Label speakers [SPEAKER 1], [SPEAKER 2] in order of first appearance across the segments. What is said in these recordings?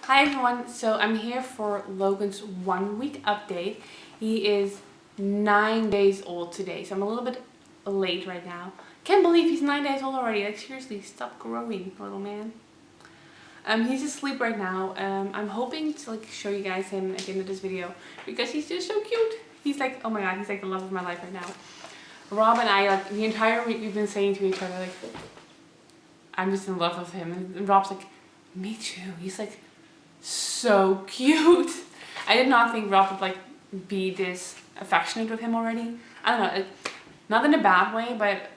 [SPEAKER 1] Hi everyone, so I'm here for Logan's 1 week update. He is 9 days old today, so I'm a little bit late right now. Can't believe he's 9 days old already. Like seriously, stop growing, little man. He's asleep right now. I'm hoping to show you guys him at the end of this video because he's just so cute. He's like, oh my god, he's like the love of my life right now. Rob and I, the entire week we've been saying to each other I'm just in love with him, and Rob's like, me too. He's like so cute. I did not think Rob would be this affectionate with him already. I don't know, not in a bad way, but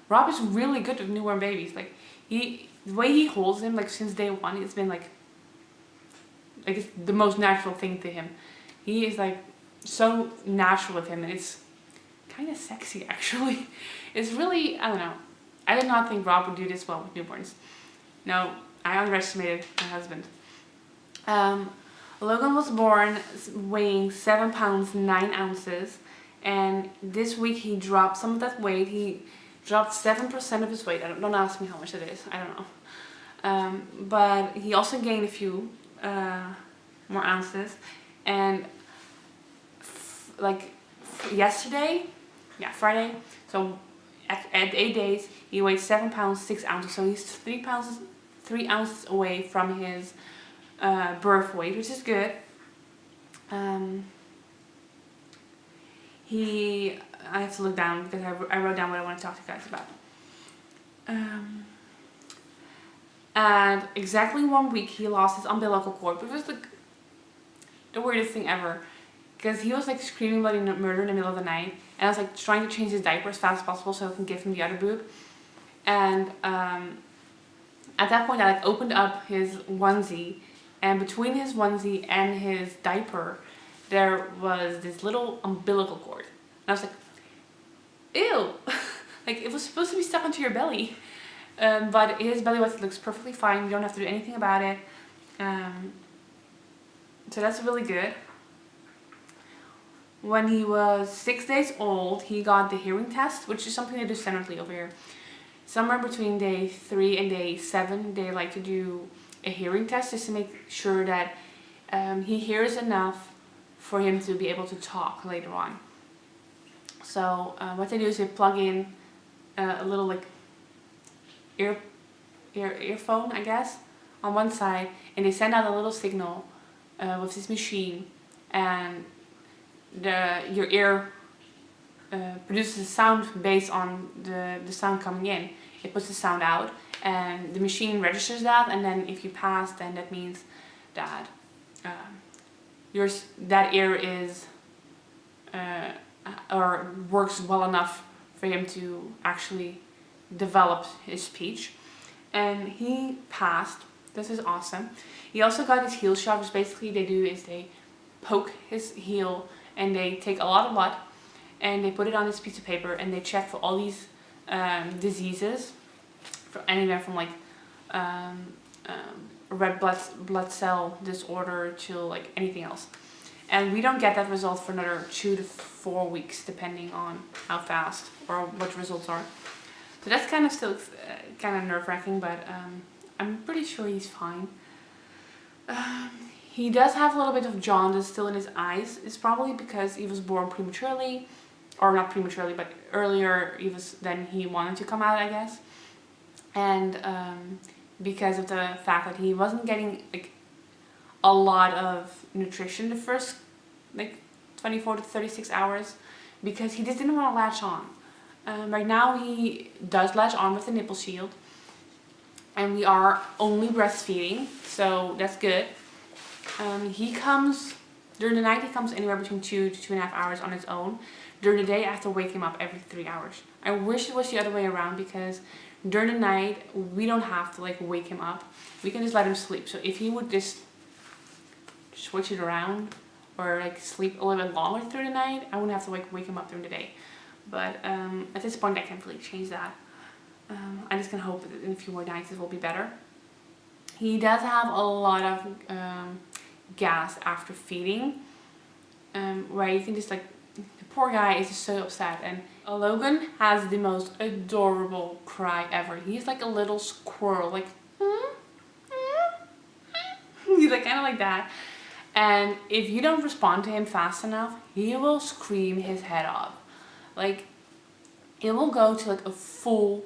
[SPEAKER 1] Rob is really good with newborn babies. The way he holds him, since day one, it's been it's the most natural thing to him. He is so natural with him, and it's kind of sexy actually. It's really, I don't know. I did not think Rob would do this well with newborns. No, I underestimated my husband. Logan was born weighing 7 pounds 9 ounces, and this week he dropped some of that weight. He dropped 7% of his weight. Don't ask me how much it is. I don't know. But he also gained a few more ounces, and yesterday, yeah, Friday, so at 8 days he weighed 7 pounds 6 ounces, so he's 3 ounces away from his birth weight, which is good. I have to look down because I wrote down what I want to talk to you guys about. And exactly 1 week he lost his umbilical cord, which was the weirdest thing ever, because he was screaming bloody murder in the middle of the night, and I was trying to change his diaper as fast as possible so I can give him the other boob. And at that point I opened up his onesie, and between his onesie and his diaper there was this little umbilical cord, and I was like, ew. It was supposed to be stuck onto your belly, but his belly button looks perfectly fine. You don't have to do anything about it, so that's really good. When he was 6 days old, he got the hearing test, which is something they do standardly over here. Somewhere between day 3 and day 7, they like to do a hearing test just to make sure that he hears enough for him to be able to talk later on. So what they do is they plug in a little earphone, I guess, on one side, and they send out a little signal with this machine, and your ear produces a sound based on the sound coming in. It puts the sound out, and the machine registers that, and then if you pass, then that means that that ear is or works well enough for him to actually develop his speech. And he passed. This is awesome. He also got his heel shot, which basically they poke his heel, and they take a lot of blood and they put it on this piece of paper, and they check for all these diseases, for anywhere from red blood cell disorder to anything else. And we don't get that result for another 2 to 4 weeks, depending on how fast or what the results are. So that's kind of still kind of nerve-wracking, but I'm pretty sure he's fine. He does have a little bit of jaundice still in his eyes. It's probably because he was born prematurely, or not prematurely, but earlier than he wanted to come out, I guess. And because of the fact that he wasn't getting a lot of nutrition the first 24 to 36 hours, because he just didn't want to latch on. Right now he does latch on with the nipple shield, and we are only breastfeeding, so that's good. During the night he comes anywhere between 2 to 2.5 hours on his own. During the day I have to wake him up every 3 hours. I wish it was the other way around, because during the night we don't have to wake him up. We can just let him sleep. So if he would just switch it around, or sleep a little bit longer through the night, I wouldn't have to wake him up during the day. But at this point I can't really change that. I just can hope that in a few more nights it will be better. He does have a lot of gas after feeding, where you can just the poor guy is just so upset. And Logan has the most adorable cry ever. He's like a little squirrel, He's like kind of like that. And if you don't respond to him fast enough, he will scream his head off. Like, it will go to like a full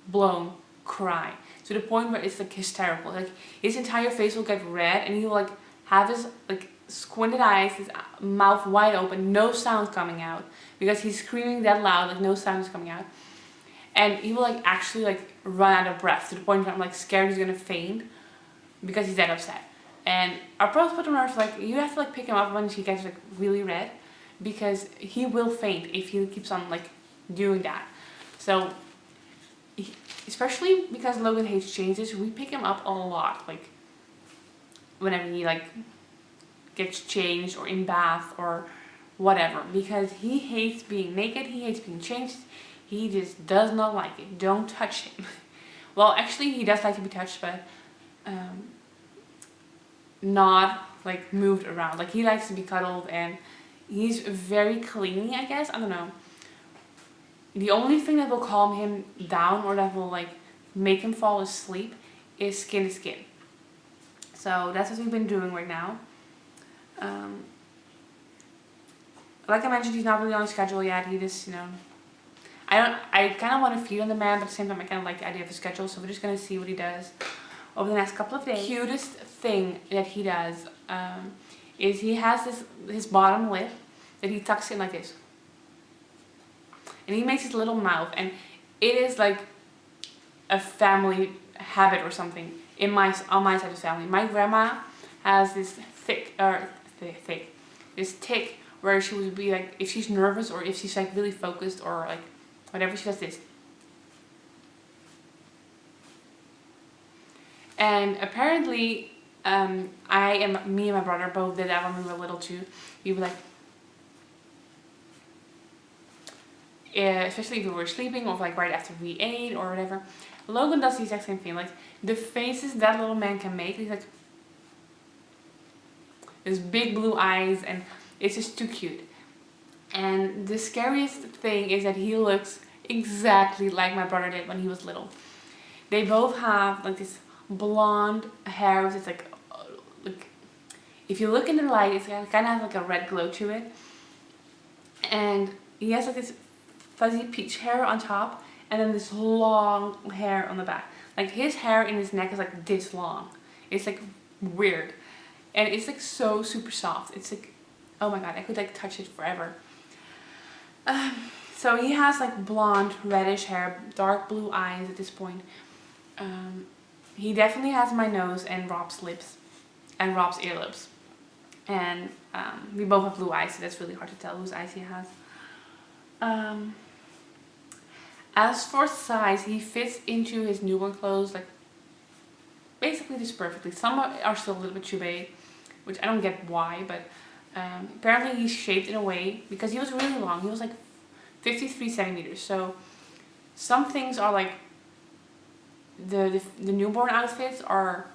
[SPEAKER 1] blown cry to the point where it's like hysterical. Like his entire face will get red, and he will like have his like squinted eyes, his mouth wide open, no sound coming out because he's screaming that loud, like no sound is coming out. And he will like actually like run out of breath to the point where I'm like scared he's gonna faint because he's that upset. And our postpartum nurse like, you have to like pick him up when he gets like really red because he will faint if he keeps on like doing that. So especially because Logan hates changes, we pick him up a lot, like whenever he like gets changed or in bath or whatever, because he hates being naked, he hates being changed, he just does not like it. Don't touch him. Well, actually he does like to be touched, but not like moved around. Like he likes to be cuddled, and he's very clingy, I guess. I don't know. The only thing that will calm him down or that will like make him fall asleep is skin to skin. So that's what we've been doing right now. Like I mentioned, he's not really on a schedule yet. He just, you know, I kind of want to feed on the man, but at the same time I kind of like the idea of a schedule. So we're just going to see what he does over the next couple of days. The cutest thing that he does is he has his bottom lip that he tucks in like this. And he makes his little mouth, and it is like a family habit or something on my side of the family. My grandma has this this tick where she would be like, if she's nervous or if she's like really focused or like whatever, she does this. And apparently, me and my brother both did that when we were little too. We would like, especially if we were sleeping or like right after we ate or whatever. Logan does the exact same thing. Like the faces that little man can make, he's like his big blue eyes, and it's just too cute. And the scariest thing is that he looks exactly like my brother did when he was little. They both have like this blonde hair. It's like if you look in the light, it's kind of has like a red glow to it. And he has like this fuzzy peach hair on top, and then this long hair on the back. Like his hair in his neck is like this long. It's like weird, and it's like so super soft. It's like, oh my god, I could like touch it forever. So he has like blonde reddish hair, dark blue eyes at this point. He definitely has my nose and Rob's lips and Rob's earlobes, and we both have blue eyes, so that's really hard to tell whose eyes he has. As for size, he fits into his newborn clothes like basically just perfectly. Some are still a little bit too big, which I don't get why, but apparently he's shaped in a way because he was really long. He was like 53 centimeters. So some things are like the newborn outfits are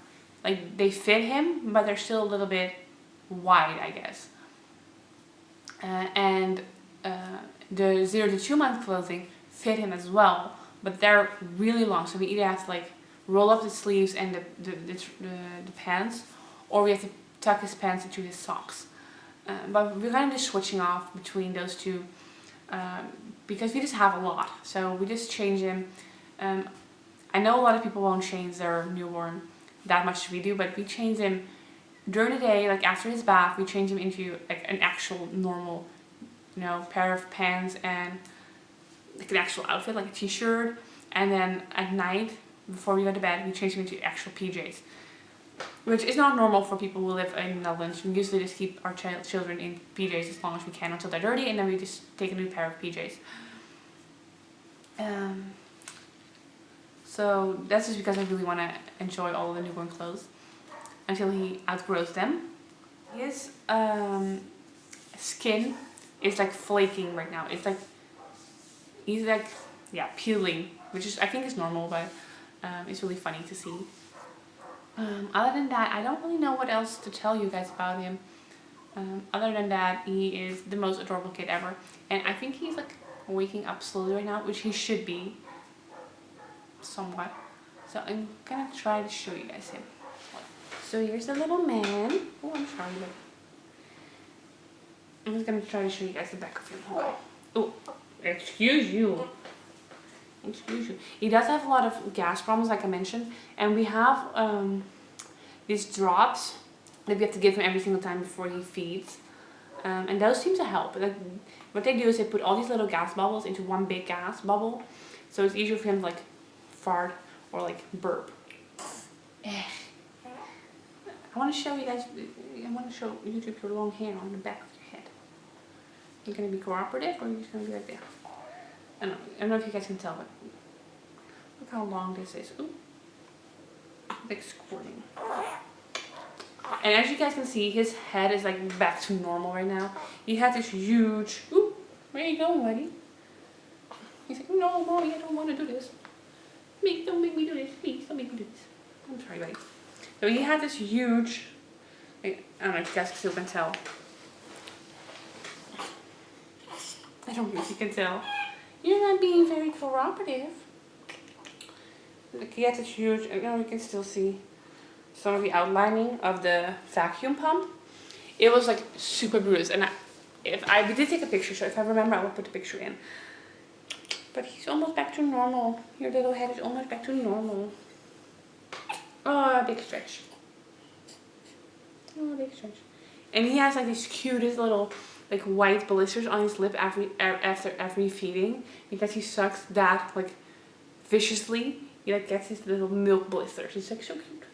[SPEAKER 1] like they fit him, but they're still a little bit wide, I guess. And the 0 to 2 month clothing fit him as well, but they're really long. So we either have to like roll up the sleeves and the pants, or we have to tuck his pants into his socks. But we're kind of just switching off between those two because we just have a lot. So we just change him. I know a lot of people won't change their newborn that much as we do, but we change him during the day, like after his bath. We change him into like an actual normal, you know, pair of pants and like an actual outfit, like a t-shirt. And then at night, before we go to bed, we change him into actual PJs, which is not normal for people who live in the Netherlands. We usually just keep our children in PJs as long as we can until they're dirty, and then we just take a new pair of PJs. So that's just because I really want to enjoy all of the newborn clothes until he outgrows them. His skin is like flaking right now. It's like he's like, yeah, peeling, which is I think is normal, but it's really funny to see. Other than that, I don't really know what else to tell you guys about him. Other than that, he is the most adorable kid ever, and I think he's like waking up slowly right now, which he should be somewhat. So I'm gonna try to show you guys him. So here's the little man. Oh, I'm sorry, but I'm just gonna try to show you guys the back of him. Oh, excuse you. Excuse you. He does have a lot of gas problems, like I mentioned, and we have these drops that we have to give him every single time before he feeds, and those seem to help. Like, what they do is they put all these little gas bubbles into one big gas bubble, so it's easier for him to like fart or like burp. I want to show you guys. I want to show YouTube your long hair on the back of your head. You're gonna be cooperative, or you're just gonna be like that. I don't know if you guys can tell, but look how long this is. Ooh. Like squirting. And as you guys can see, his head is like back to normal right now. He had this huge, ooh, where are you going, buddy? He's like, no, mommy, I don't want to do this. Don't make me do this, please, don't make me do this. I'm sorry, buddy. So he had this huge, I don't know if you guys still can tell. I don't know if you can tell. You're not being very cooperative. Look, he had this huge, you know, you can still see some of the outlining of the vacuum pump. It was like super bruised, and we did take a picture, so if I remember I will put the picture in. But he's almost back to normal. Your little head is almost back to normal. Oh, big stretch. Oh, big stretch. And he has like these cutest little like white blisters on his lip after every feeding, because he sucks that like viciously. He like gets his little milk blisters. He's like so cute.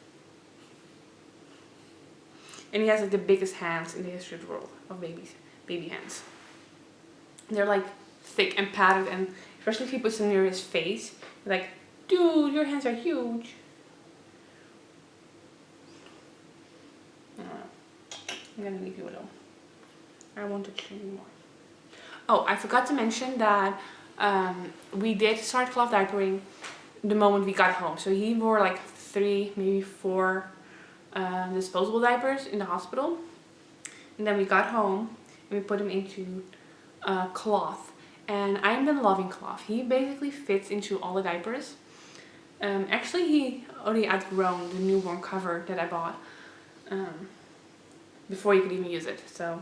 [SPEAKER 1] And he has like the biggest hands in the history of the world of baby hands. They're like thick and padded, and especially if he puts them near his face, you're like, dude, your hands are huge. I don't know. I'm gonna leave you alone. I won't touch you anymore. Oh, I forgot to mention that we did start cloth diapering the moment we got home. So he wore like 3, maybe 4 disposable diapers in the hospital. And then we got home and we put him into cloth. And I've been loving cloth. He basically fits into all the diapers. Actually, he already outgrown the newborn cover that I bought before you could even use it. So,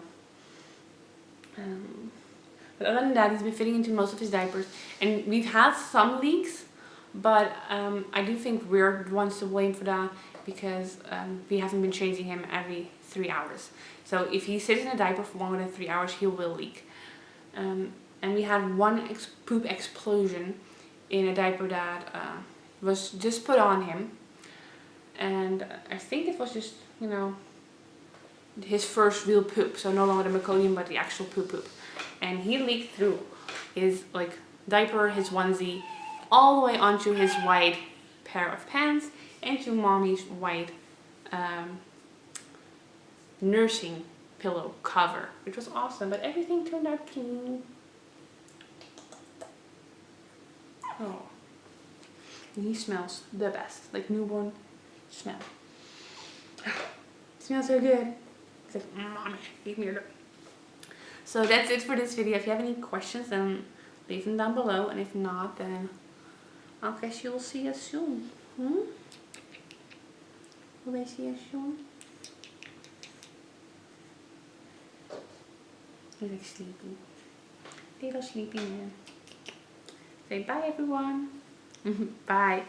[SPEAKER 1] but other than that, he's been fitting into most of his diapers. And we've had some leaks, but I do think we're the ones to blame for that, because we haven't been changing him every 3 hours. So if he sits in a diaper for longer than 3 hours, he will leak. And we had one poop explosion in a diaper that was just put on him. And I think it was just, you know, his first real poop. So no longer the meconium, but the actual poop. And he leaked through his like diaper, his onesie, all the way onto his white pair of pants and to mommy's white nursing pillow cover, which was awesome. But everything turned out clean. Oh, and he smells the best, like newborn smell. It smells so good. It's like, mommy, leave me alone. So that's it for this video. If you have any questions, then leave them down below. And if not, then I guess you'll see us soon. Will I see us soon? He's like sleepy. Little sleepy man. Say bye, everyone. Bye.